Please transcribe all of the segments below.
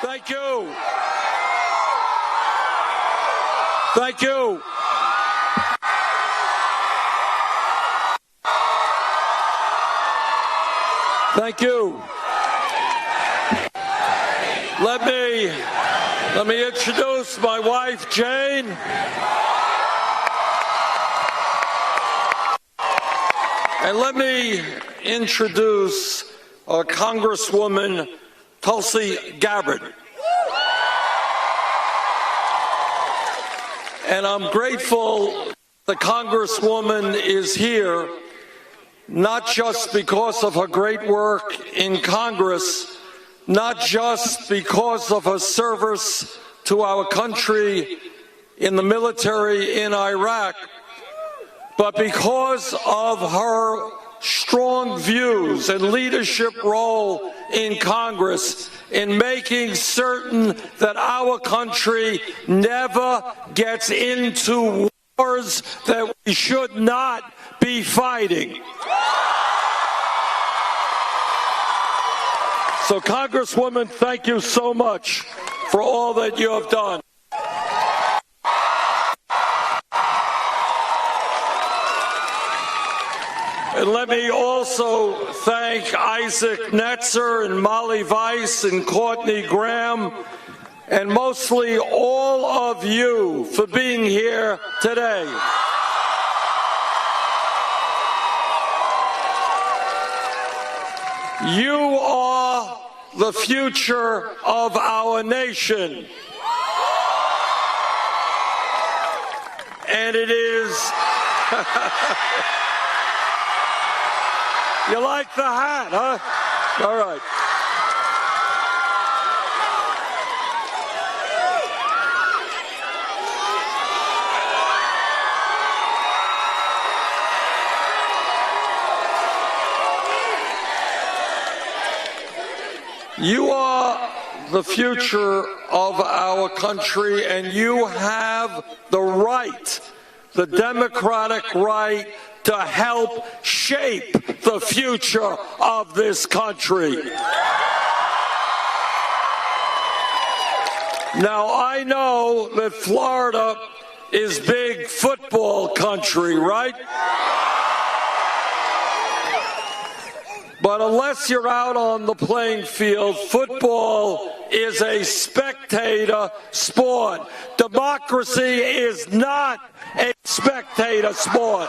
Thank you. Thank you. Thank you. Let me introduce my wife, Jane. And let me introduce Congresswoman Tulsi Gabbard. And I'm grateful the Congresswoman is here, not just because of her great work in Congress, not just because of her service to our country in the military in Iraq, but because of her strong views and leadership role in Congress in making certain that our country never gets into wars that we should not be fighting. So, Congresswoman, thank you so much for all that you have done. And let me also thank Isaac Netzer and Molly Weiss and Courtney Graham, and mostly all of you for being here today. You are the future of our nation. And it is... You like the hat, huh? All right. You are the future of our country, and you have the right, the democratic right, to help shape the future of this country. Now, I know that Florida is big football country, right? But unless you're out on the playing field, football is a spectator sport. Democracy is not a spectator sport.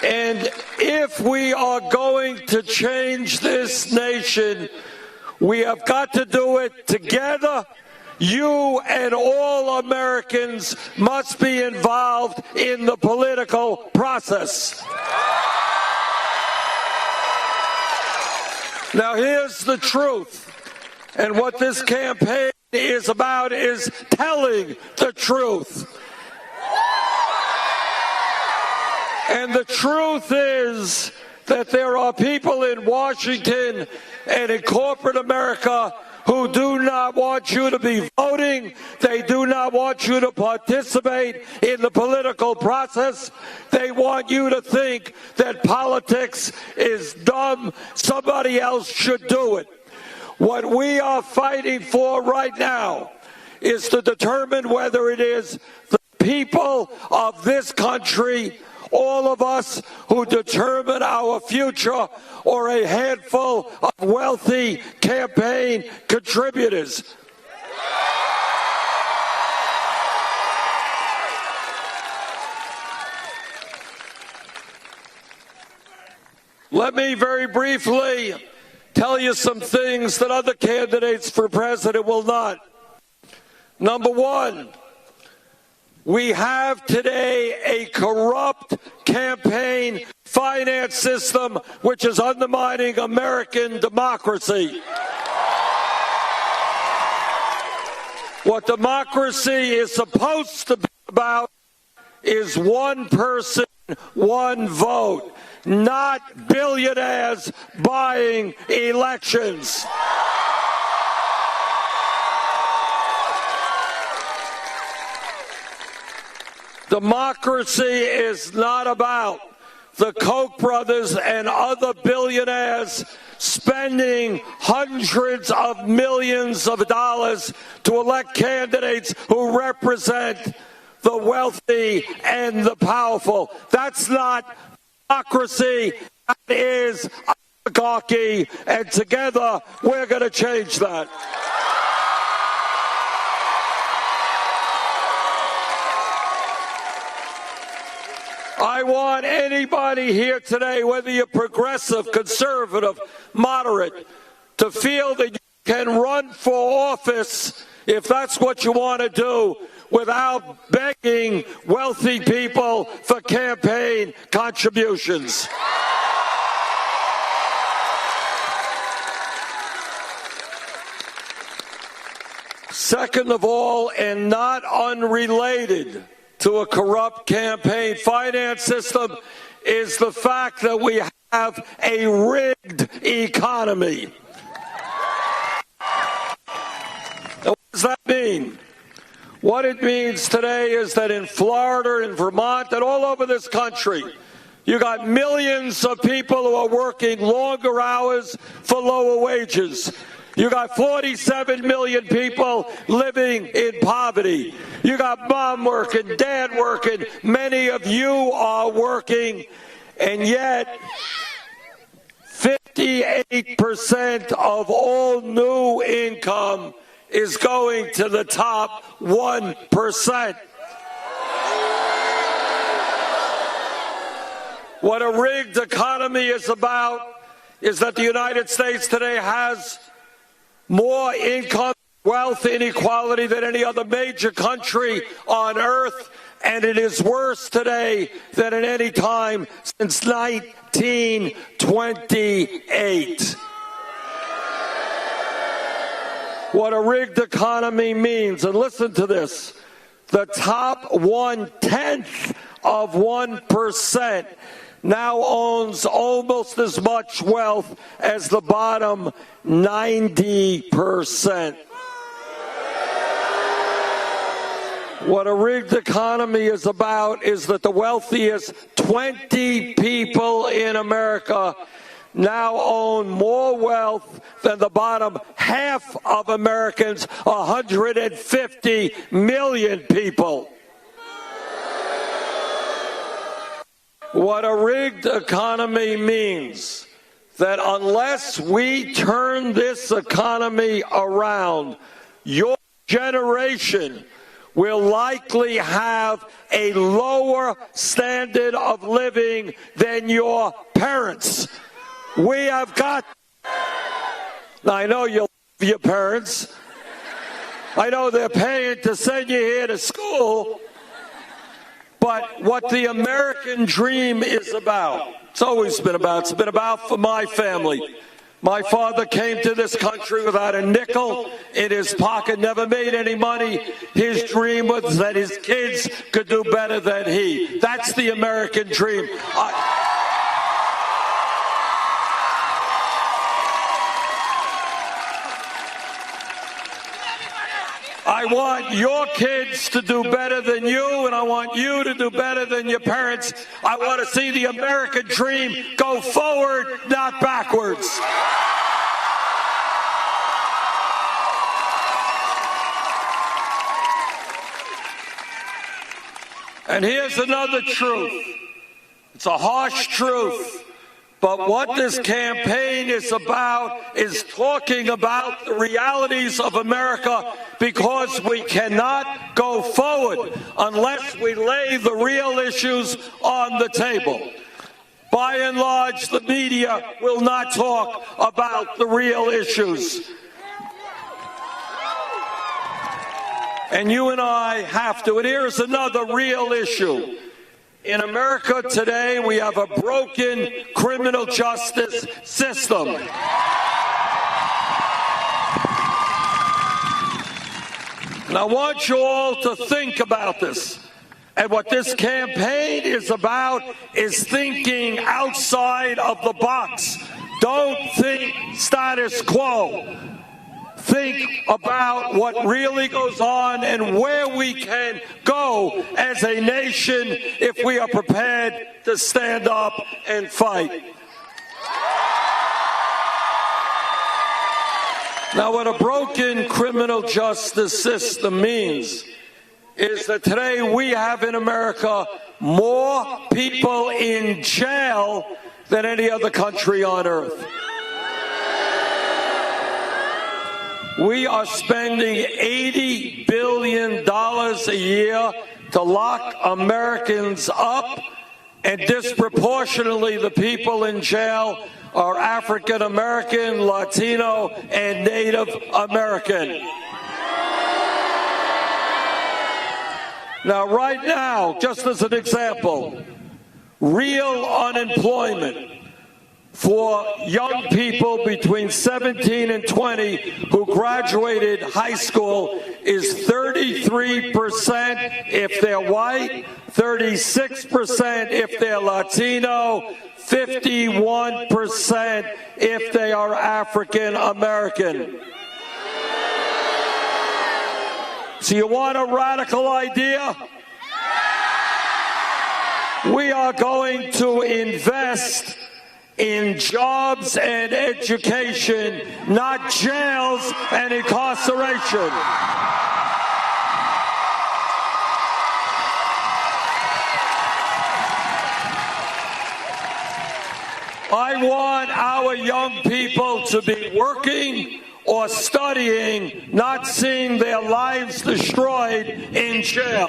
And if we are going to change this nation, we have got to do it together. You and all Americans must be involved in the political process. Now, here's the truth. And what this campaign is about is telling the truth. And the truth is that there are people in Washington and in corporate America who do not want you to be voting. They do not want you to participate in the political process. They want you to think that politics is dumb. Somebody else should do it. What we are fighting for right now is to determine whether it is the people of this country, all of us who determine our future, or a handful of wealthy campaign contributors. Let me very briefly tell you some things that other candidates for president will not. Number one, we have today a corrupt campaign finance system which is undermining American democracy. What democracy is supposed to be about is one person, one vote, not billionaires buying elections. Democracy is not about the Koch brothers and other billionaires spending hundreds of millions of dollars to elect candidates who represent the wealthy and the powerful. That's not democracy. That is oligarchy. And together, we're going to change that. I want anybody here today, whether you're progressive, conservative, moderate, to feel that you can run for office, if that's what you want to do, without begging wealthy people for campaign contributions. Second of all, and not unrelated to a corrupt campaign finance system, is the fact that we have a rigged economy. Now, what does that mean? What it means today is that in Florida, in Vermont, and all over this country, you got millions of people who are working longer hours for lower wages. You got 47 million people living in poverty. You got mom working, dad working, many of you are working, and yet 58% of all new income is going to the top 1%. What a rigged economy is about is that the United States today has more income, wealth inequality than any other major country on earth, and it is worse today than at any time since 1928. What a rigged economy means, and listen to this, the top 1/10 of 1% now owns almost as much wealth as the bottom 90%. What a rigged economy is about is that the wealthiest 20 people in America now own more wealth than the bottom half of Americans, 150 million people. What a rigged economy means that unless we turn this economy around, your generation will likely have a lower standard of living than your parents. We have got... Now, I know you love your parents. I know they're paying to send you here to school. But what the American dream is about, it's always been about, it's been about for my family. My father came to this country without a nickel in his pocket, never made any money. His dream was that his kids could do better than he. That's the American dream. I want your kids to do better than you, and I want you to do better than your parents. I want to see the American dream go forward, not backwards. And here's another truth. It's a harsh truth. But what this campaign is about is talking about the realities of America, because we cannot go forward unless we lay the real issues on the table. By and large, the media will not talk about the real issues. And you and I have to. And here's another real issue. In America today, we have a broken criminal justice system. And I want you all to think about this. And what this campaign is about is thinking outside of the box. Don't think status quo. think about what really goes on and where we can go as a nation if we are prepared to stand up and fight. Now, what a broken criminal justice system means is that today we have in America more people in jail than any other country on earth. We are spending $80 billion a year to lock Americans up, and disproportionately the people in jail are African American, Latino, and Native American. Now, right now, just as an example, real unemployment for young people between 17 and 20 who graduated high school is 33% if they're white, 36% if they're Latino, 51% if they are African American. So you want a radical idea? We are going to invest in jobs and education, not jails and incarceration. I want our young people to be working or studying, not seeing their lives destroyed in jail.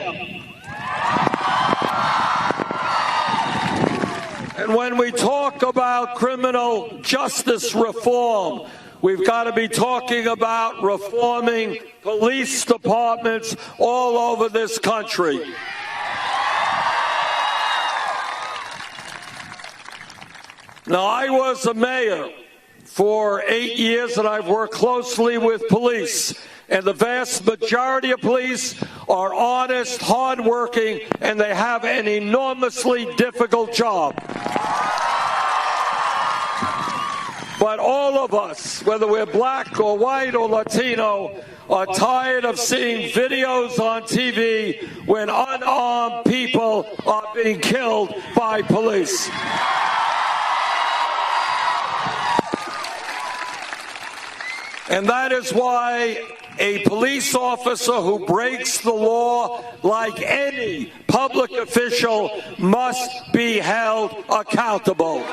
And when we talk about criminal justice reform, we've got to be talking about reforming police departments all over this country. Now, I was a mayor for 8 years, and I've worked closely with police. And the vast majority of police are honest, hardworking, and they have an enormously difficult job. But all of us, whether we're black or white or Latino, are tired of seeing videos on TV when unarmed people are being killed by police. And that is why a police officer who breaks the law, like any public official, must be held accountable.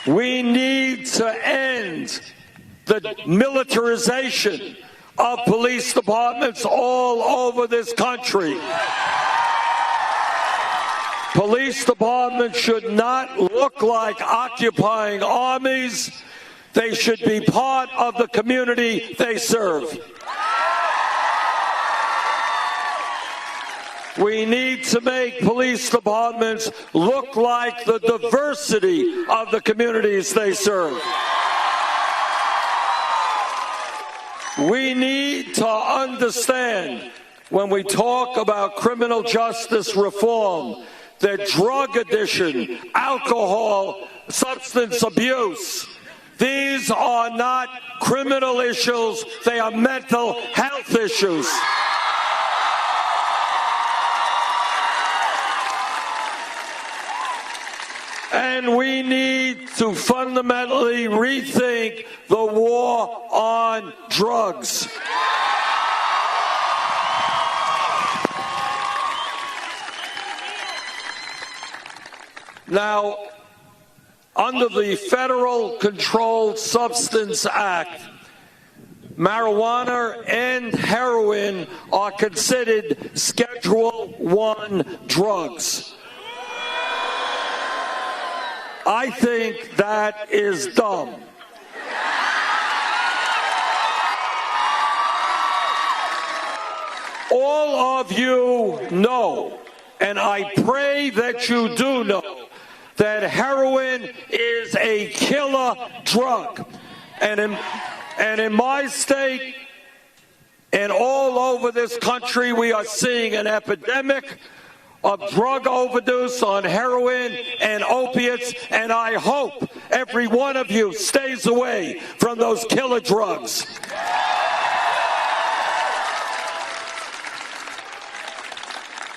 We need to end the militarization of police departments all over this country. Police departments should not look like occupying armies. They should be part of the community they serve. We need to make police departments look like the diversity of the communities they serve. We need to understand, when we talk about criminal justice reform, that drug addiction, alcohol, substance abuse, these are not criminal issues, they are mental health issues. And we need to fundamentally rethink the war on drugs. Now, under the Federal Controlled Substance Act, marijuana and heroin are considered Schedule I drugs. I think that is dumb. All of you know, and I pray that you do know, that heroin is a killer drug. And in my state and all over this country, we are seeing an epidemic of drug overdose on heroin and opiates, and I hope every one of you stays away from those killer drugs.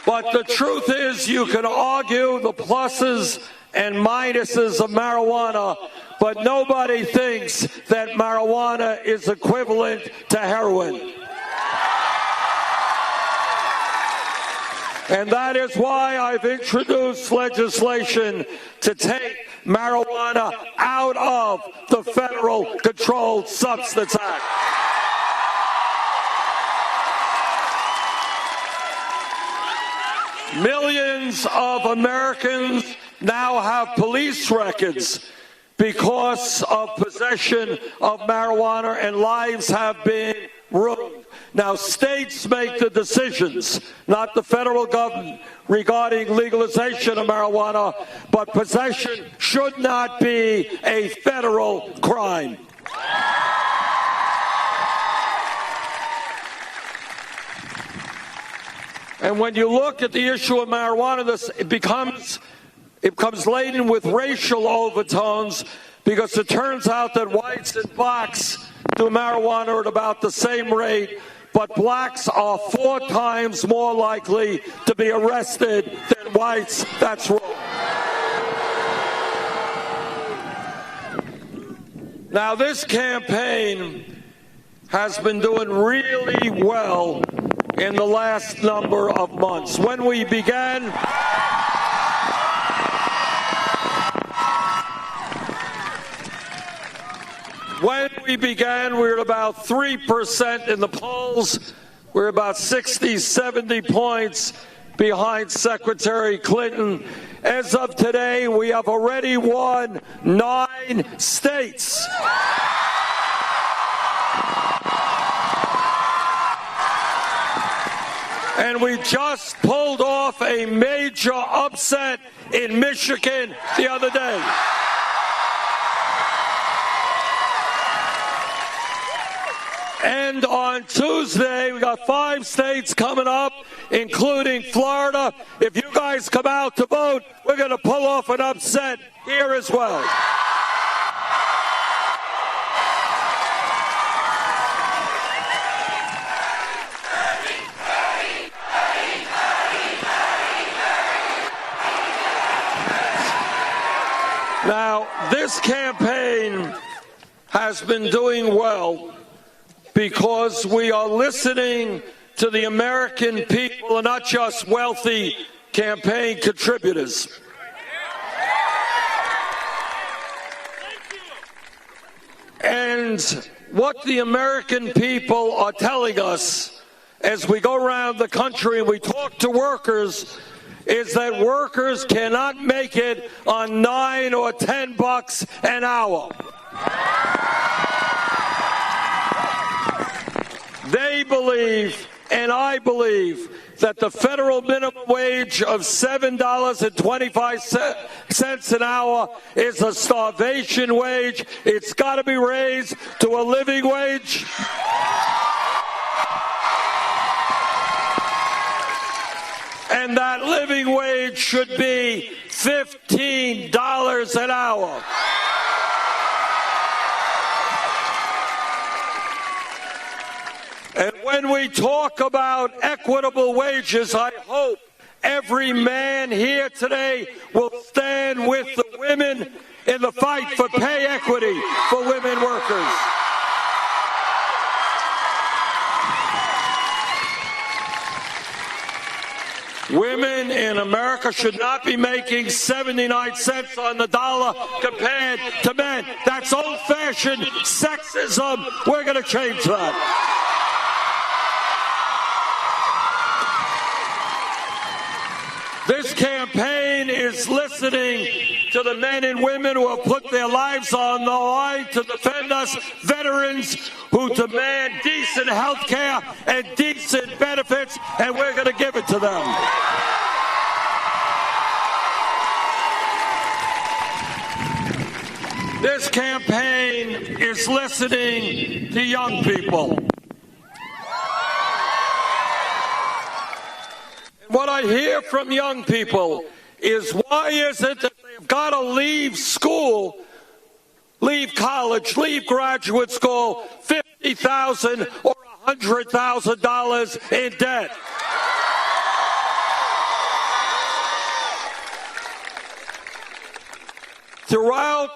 But the truth is, you can argue the pluses and minuses of marijuana, but nobody thinks that marijuana is equivalent to heroin. And that is why I've introduced legislation to take marijuana out of the Federal Controlled Substance Act. Millions of Americans now have police records because of possession of marijuana, and lives have been ruined. Now, states make the decisions, not the federal government, regarding legalization of marijuana, but possession should not be a federal crime. And when you look at the issue of marijuana, it becomes laden with racial overtones, because it turns out that whites and blacks do marijuana at about the same rate, but blacks are 4 times more likely to be arrested than whites. That's wrong. Now, this campaign has been doing really well in the last number of months. When we began, we were at about 3% in the polls. We're about 60, 70 points behind Secretary Clinton. As of today, we have already won 9 states. And we just pulled off a major upset in Michigan the other day. And on Tuesday, we got 5 states coming up, including Florida. If you guys come out to vote, we're going to pull off an upset here as well. Now, this campaign has been doing well because we are listening to the American people and not just wealthy campaign contributors. And what the American people are telling us as we go around the country and we talk to workers is that workers cannot make it on $9 or $10 an hour. They believe, and I believe, that the federal minimum wage of $7.25 an hour is a starvation wage. It's got to be raised to a living wage. And that living wage should be $15 an hour. And when we talk about equitable wages, I hope every man here today will stand with the women in the fight for pay equity for women workers. Women in America should not be making 79 cents on the dollar compared to men. That's old-fashioned sexism. We're going to change that. This campaign is listening to the men and women who have put their lives on the line to defend us, veterans who demand decent health care and decent benefits, and we're going to give it to them. This campaign is listening to young people. What I hear from young people is, why is it that they've got to leave school, leave college, leave graduate school, $50,000 or $100,000 in debt? Throughout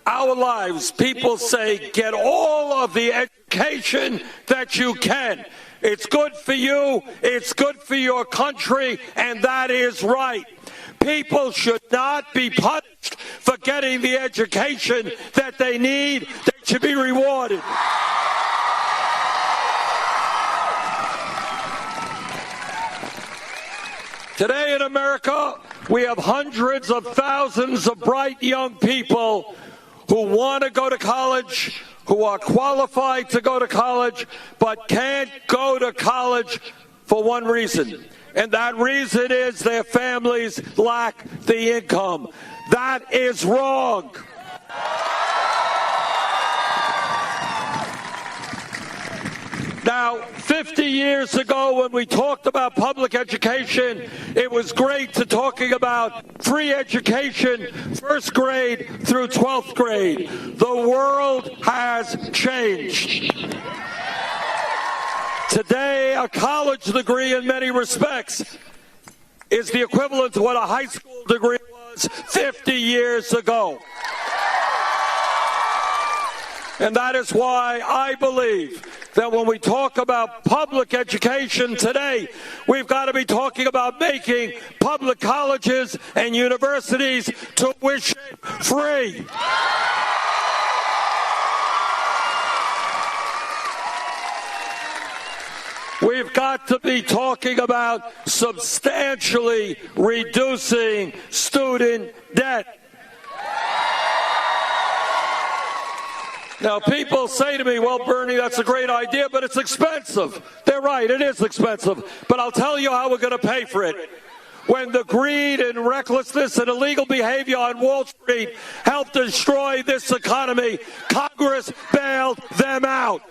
our lives, people say, get all of the education that you can. It's good for you, it's good for your country, and that is right. People should not be punished for getting the education that they need. They should be rewarded. Today in America, we have hundreds of thousands of bright young people who want to go to college, who are qualified to go to college, but can't go to college for one reason. And that reason is their families lack the income. That is wrong. Now, 50 years ago, when we talked about public education, it was great to talking about free education, first grade through 12th grade. The world has changed. Today, a college degree in many respects is the equivalent to what a high school degree was 50 years ago. And that is why I believe that when we talk about public education today, we've got to be talking about making public colleges and universities tuition free. We've got to be talking about substantially reducing student debt. Now, people say to me, well, Bernie, that's a great idea, but it's expensive. They're right, it is expensive. But I'll tell you how we're going to pay for it. When the greed and recklessness and illegal behavior on Wall Street helped destroy this economy, Congress bailed them out.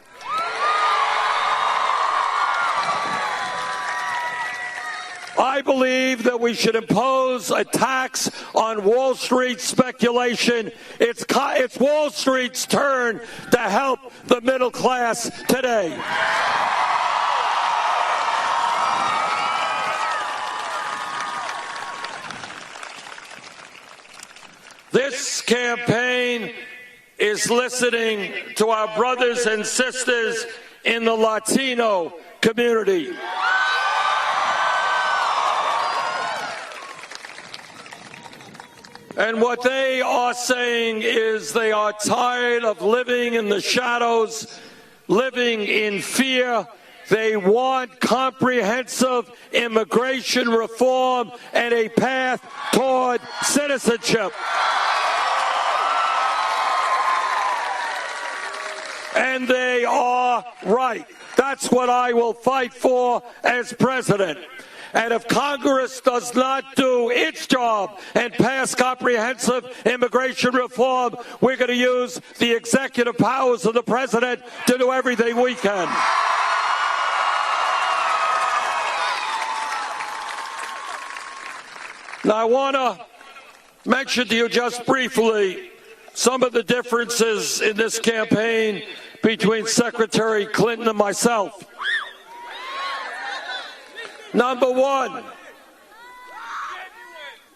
I believe that we should impose a tax on Wall Street speculation. It's Wall Street's turn to help the middle class today. This campaign is listening to our brothers and sisters in the Latino community. And what they are saying is they are tired of living in the shadows, living in fear. They want comprehensive immigration reform and a path toward citizenship. And they are right. That's what I will fight for as president. And if Congress does not do its job and pass comprehensive immigration reform, we're going to use the executive powers of the president to do everything we can. Now, I want to mention to you just briefly some of the differences in this campaign between Secretary Clinton and myself. Number one,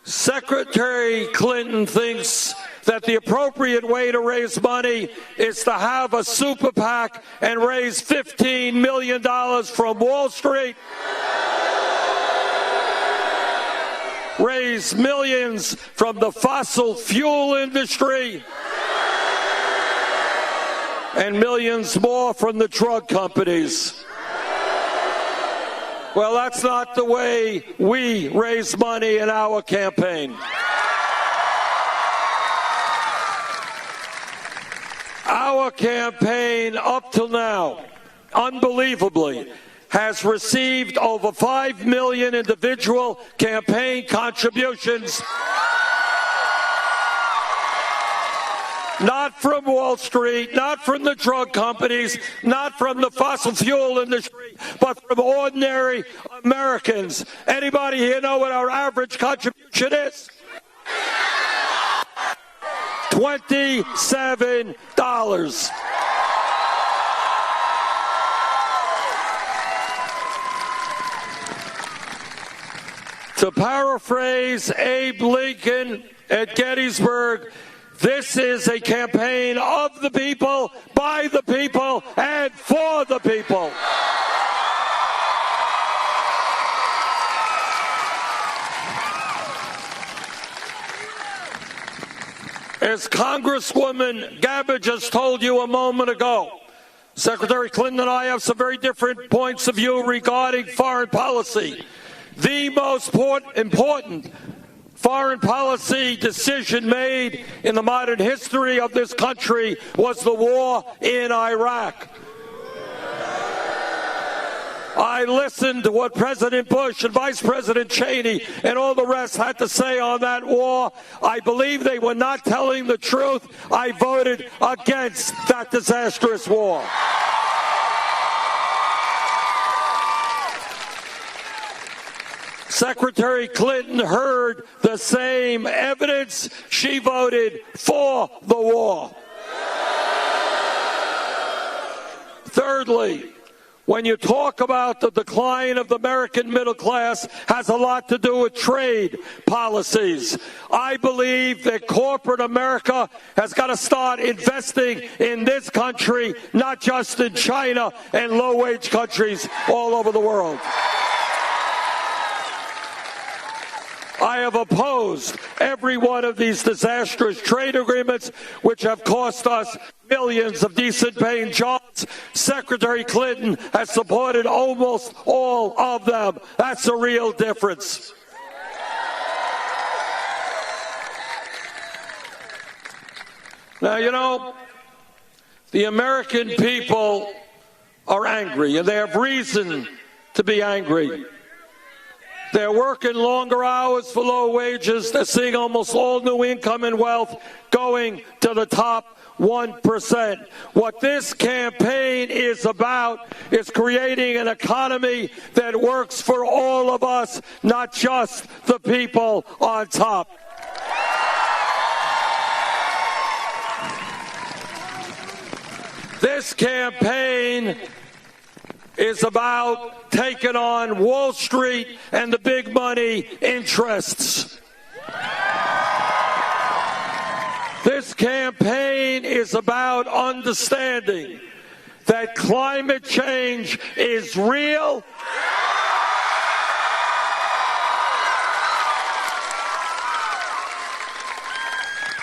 Secretary Clinton thinks that the appropriate way to raise money is to have a super PAC and raise $15 million from Wall Street, raise millions from the fossil fuel industry, and millions more from the drug companies. Well, that's not the way we raise money in our campaign. Our campaign, up till now, unbelievably, has received over 5 million individual campaign contributions Not from Wall Street, not from the drug companies, not from the fossil fuel industry, but from ordinary Americans. Anybody here know what our average contribution is? $27. To paraphrase Abe Lincoln at Gettysburg, this is a campaign of the people, by the people, and for the people. As Congresswoman Gabbard just told you a moment ago, Secretary Clinton and I have some very different points of view regarding foreign policy. The most important foreign policy decision made in the modern history of this country was the war in Iraq. I listened to what President Bush and Vice President Cheney and all the rest had to say on that war. I believe they were not telling the truth. I voted against that disastrous war. Secretary Clinton heard the same evidence. She voted for the war. Thirdly, when you talk about the decline of the American middle class, has a lot to do with trade policies. I believe that corporate America has got to start investing in this country, not just in China and low-wage countries all over the world. I have opposed every one of these disastrous trade agreements, which have cost us millions of decent-paying jobs. Secretary Clinton has supported almost all of them. That's a real difference. Now, you know, the American people are angry, and they have reason to be angry. They're working longer hours for low wages. They're seeing almost all new income and wealth going to the top 1%. What this campaign is about is creating an economy that works for all of us, not just the people on top. This campaign is about taking on Wall Street and the big money interests. This campaign is about understanding that climate change is real.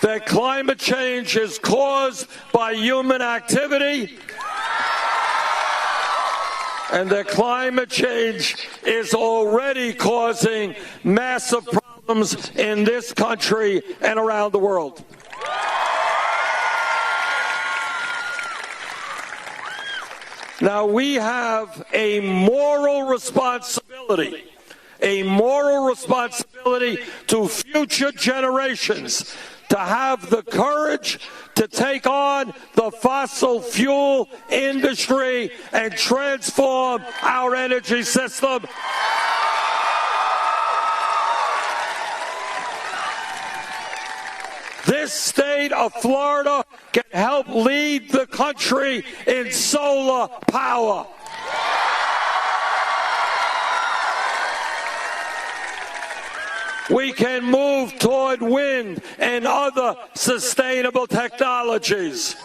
That climate change is caused by human activity. And that climate change is already causing massive problems in this country and around the world. Now, we have a moral responsibility to future generations to have the courage to take on the fossil fuel industry and transform our energy system. This state of Florida can help lead the country in solar power. We can move toward wind and other sustainable technologies.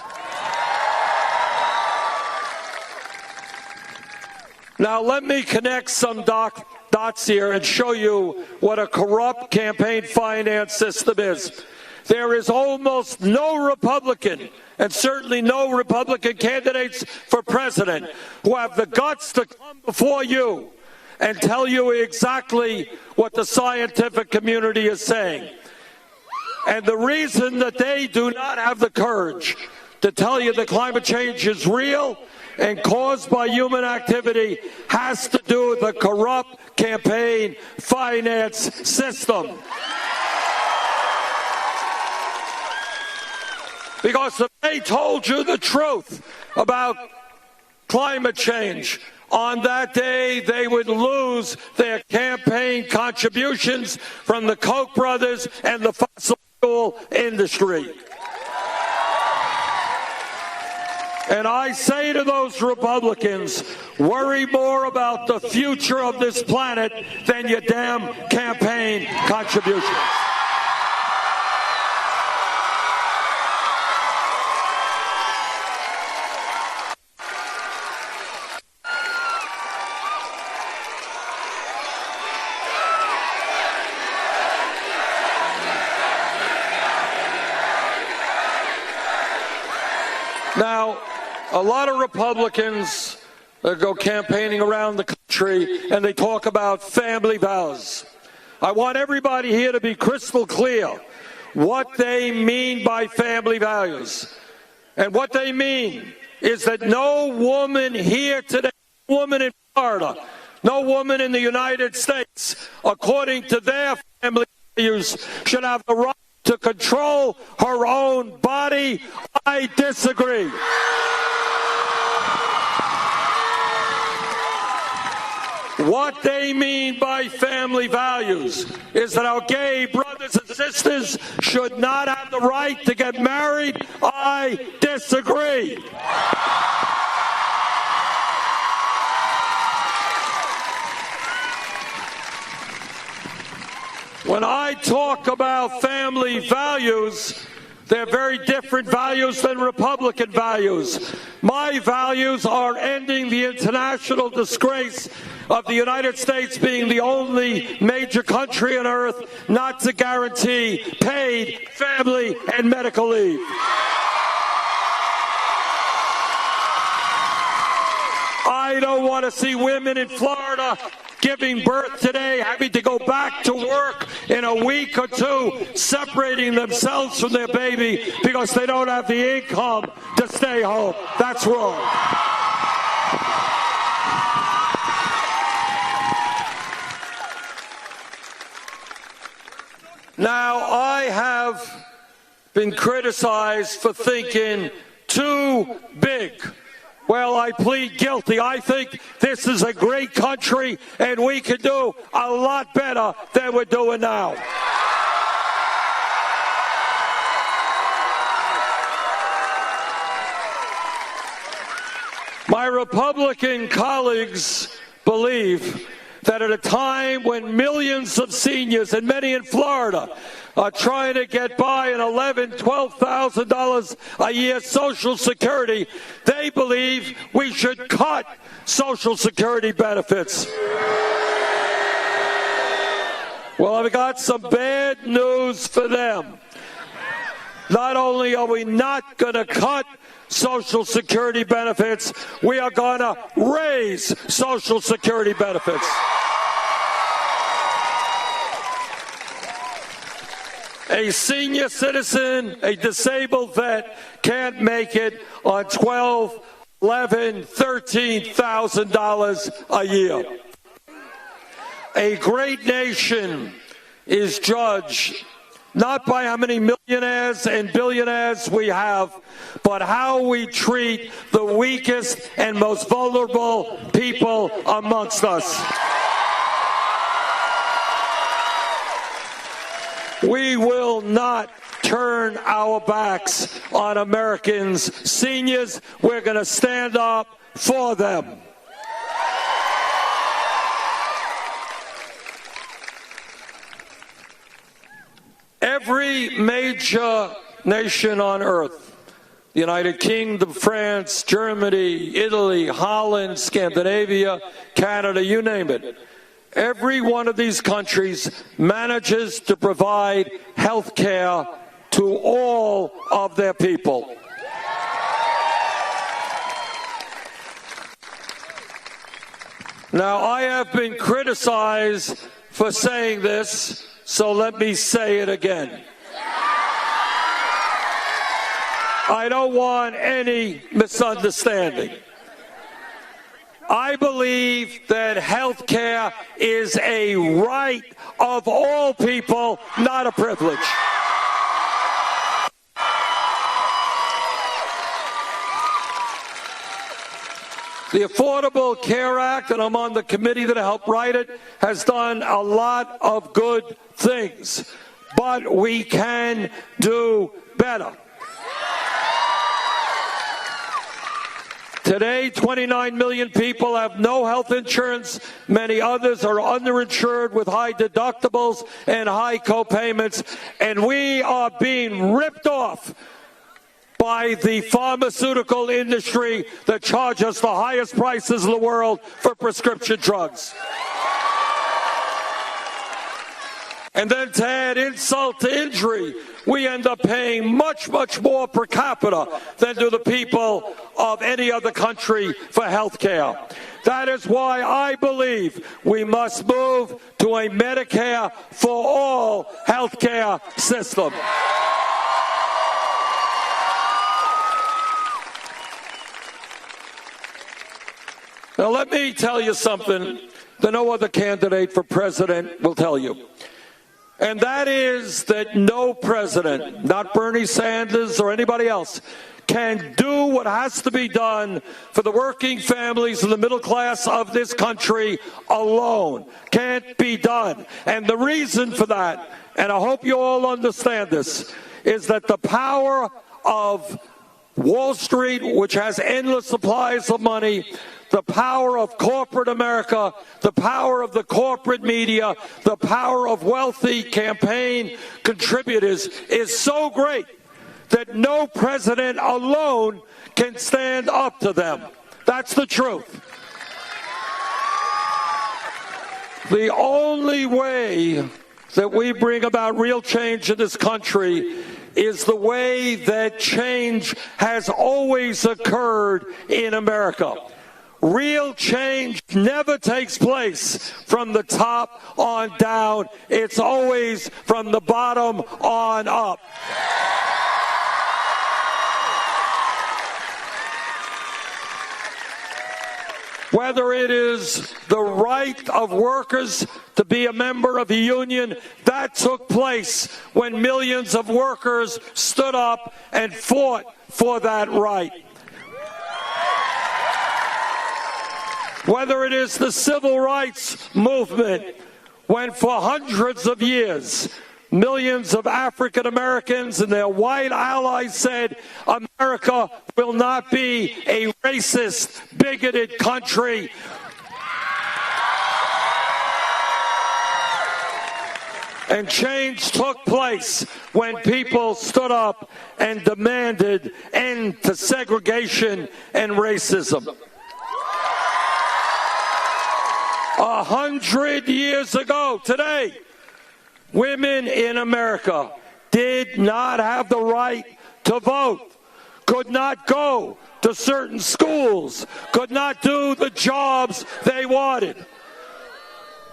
Now, let me connect some dots here and show you what a corrupt campaign finance system is. There is almost no Republican, and certainly no Republican candidates for president, who have the guts to come before you and tell you exactly what the scientific community is saying. And the reason that they do not have the courage to tell you that climate change is real and caused by human activity has to do with the corrupt campaign finance system. Because if they told you the truth about climate change, on that day they would lose their campaign contributions from the Koch brothers and the fossil fuel industry. And I say to those Republicans, worry more about the future of this planet than your damn campaign contributions. Now, a lot of Republicans go campaigning around the country and they talk about family vows. I want everybody here to be crystal clear what they mean by family values. And what they mean is that no woman here today, no woman in Florida, no woman in the United States, according to their family values, should have the right to control her own body. I disagree. What they mean by family values is that our gay brothers and sisters should not have the right to get married. I disagree. When I talk about family values, they're very different values than Republican values. My values are ending the international disgrace of the United States being the only major country on earth not to guarantee paid family and medical leave. I don't want to see women in Florida giving birth today having to go back to work in a week or two, separating themselves from their baby because they don't have the income to stay home. That's wrong. Now, I have been criticized for thinking too big. Well, I plead guilty. I think this is a great country, and we can do a lot better than we're doing now. My Republican colleagues believe that at a time when millions of seniors, and many in Florida, are trying to get by an $11,000, $12,000 a year Social Security, they believe we should cut Social Security benefits. Well, I've got some bad news for them. Not only are we not going to cut Social Security benefits, we are going to raise Social Security benefits. A senior citizen, a disabled vet, can't make it on $12,000, $11,000, $13,000 a year. A great nation is judged not by how many millionaires and billionaires we have, but how we treat the weakest and most vulnerable people amongst us. We will not turn our backs on Americans' seniors. We're going to stand up for them. Every major nation on earth, the United Kingdom, France, Germany, Italy, Holland, Scandinavia, Canada, you name it, every one of these countries manages to provide health care to all of their people. Now, I have been criticized for saying this, so let me say it again. I don't want any misunderstanding. I believe that health care is a right of all people, not a privilege. The Affordable Care Act, and I'm on the committee that helped write it, has done a lot of good things, but we can do better. Today, 29 million people have no health insurance. Many others are underinsured with high deductibles and high co-payments, and we are being ripped off by the pharmaceutical industry that charge us the highest prices in the world for prescription drugs. And then to add insult to injury, we end up paying much, much more per capita than do the people of any other country for health care. That is why I believe we must move to a Medicare for all health care system. Now, let me tell you something that no other candidate for president will tell you. And that is that no president, not Bernie Sanders or anybody else, can do what has to be done for the working families and the middle class of this country alone. Can't be done. And the reason for that, and I hope you all understand this, is that the power of Wall Street, which has endless supplies of money, the power of corporate America, the power of the corporate media, the power of wealthy campaign contributors is so great that no president alone can stand up to them. That's the truth. The only way that we bring about real change in this country is the way that change has always occurred in America. Real change never takes place from the top on down. It's always from the bottom on up. Whether it is the right of workers to be a member of a union, that took place when millions of workers stood up and fought for that right. Whether it is the civil rights movement, when for hundreds of years, millions of African Americans and their white allies said, America will not be a racist, bigoted country. And change took place when people stood up and demanded end to segregation and racism. 100 years ago today, women in America did not have the right to vote, could not go to certain schools, could not do the jobs they wanted.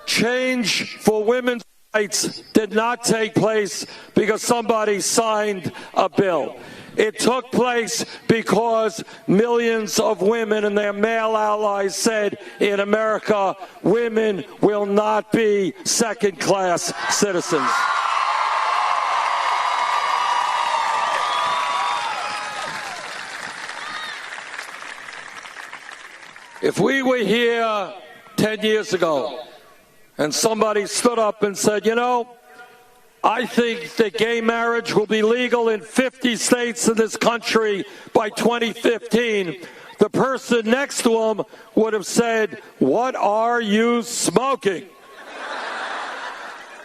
Change for women's rights did not take place because somebody signed a bill. It took place because millions of women and their male allies said, in America, women will not be second-class citizens. If we were here 10 years ago and somebody stood up and said, you know, I think that gay marriage will be legal in 50 states in this country by 2015, the person next to him would have said, what are you smoking?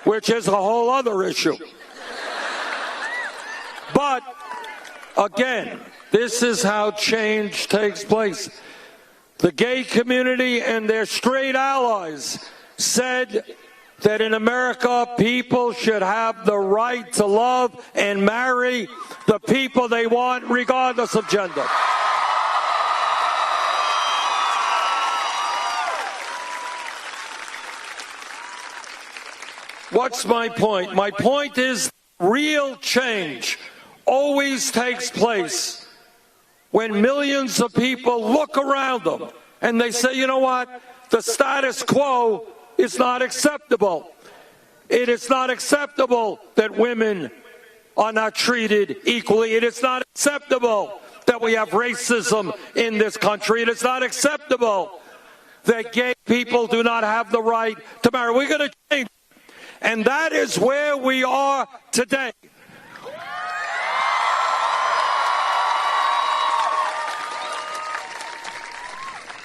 Which is a whole other issue. But, again, this is how change takes place. The gay community and their straight allies said that in America, people should have the right to love and marry the people they want, regardless of gender. What's my point? My point is real change always takes place when millions of people look around them and they say, you know what, the status quo is not acceptable. It is not acceptable that women are not treated equally. It is not acceptable that we have racism in this country. It is not acceptable that gay people do not have the right to marry. We're going to change it. And that is where we are today.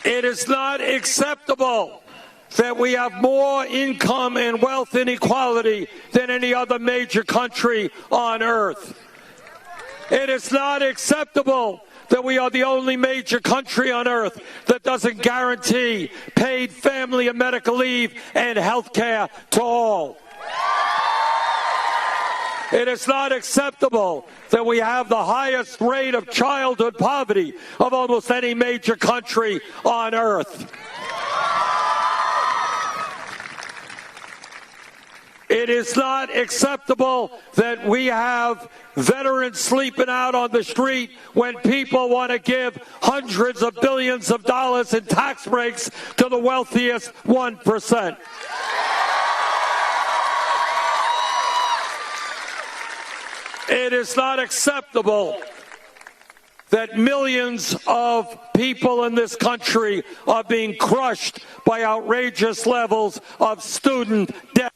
It is not acceptable that we have more income and wealth inequality than any other major country on earth. It is not acceptable that we are the only major country on earth that doesn't guarantee paid family and medical leave and health care to all. It is not acceptable that we have the highest rate of childhood poverty of almost any major country on earth. It is not acceptable that we have veterans sleeping out on the street when people want to give hundreds of billions of dollars in tax breaks to the wealthiest 1%. It is not acceptable that millions of people in this country are being crushed by outrageous levels of student debt.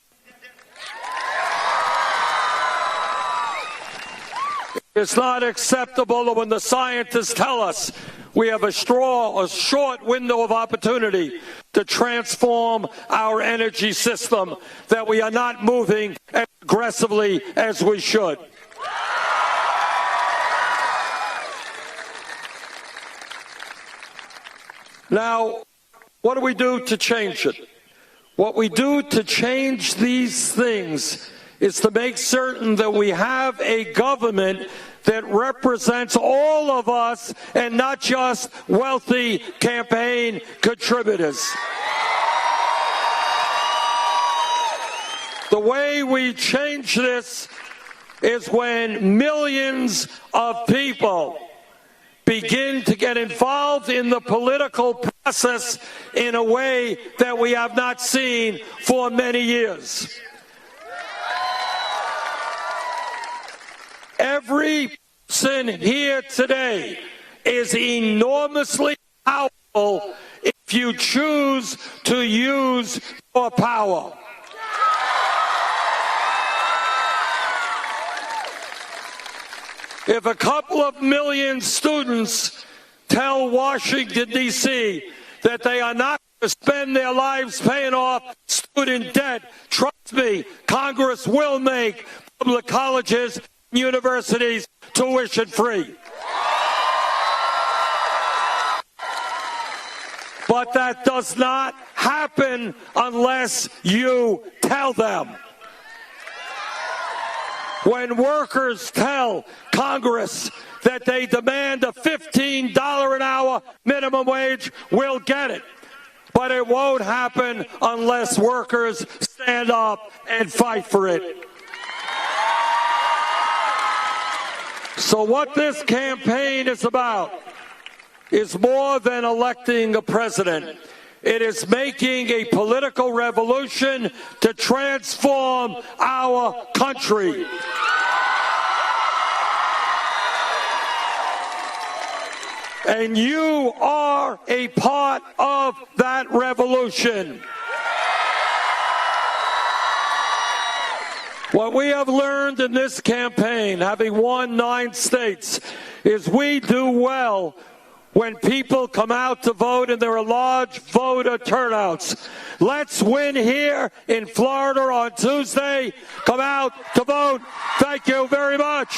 It's not acceptable that when the scientists tell us we have a short window of opportunity to transform our energy system, that we are not moving as aggressively as we should. Now, what do we do to change it? What we do to change these things is to make certain that we have a government that represents all of us and not just wealthy campaign contributors. The way we change this is when millions of people begin to get involved in the political process in a way that we have not seen for many years. Every person here today is enormously powerful if you choose to use your power. If a couple of million students tell Washington, D.C. that they are not going to spend their lives paying off student debt, trust me, Congress will make public colleges and universities tuition free. But that does not happen unless you tell them. When workers tell Congress that they demand a $15 an hour minimum wage, we'll get it. But it won't happen unless workers stand up and fight for it. So what this campaign is about is more than electing a president. It is making a political revolution to transform our country. And you are a part of that revolution. What we have learned in this campaign, having won 9 states, is we do well when people come out to vote and there are large voter turnouts. Let's win here in Florida on Tuesday. Come out to vote. Thank you very much.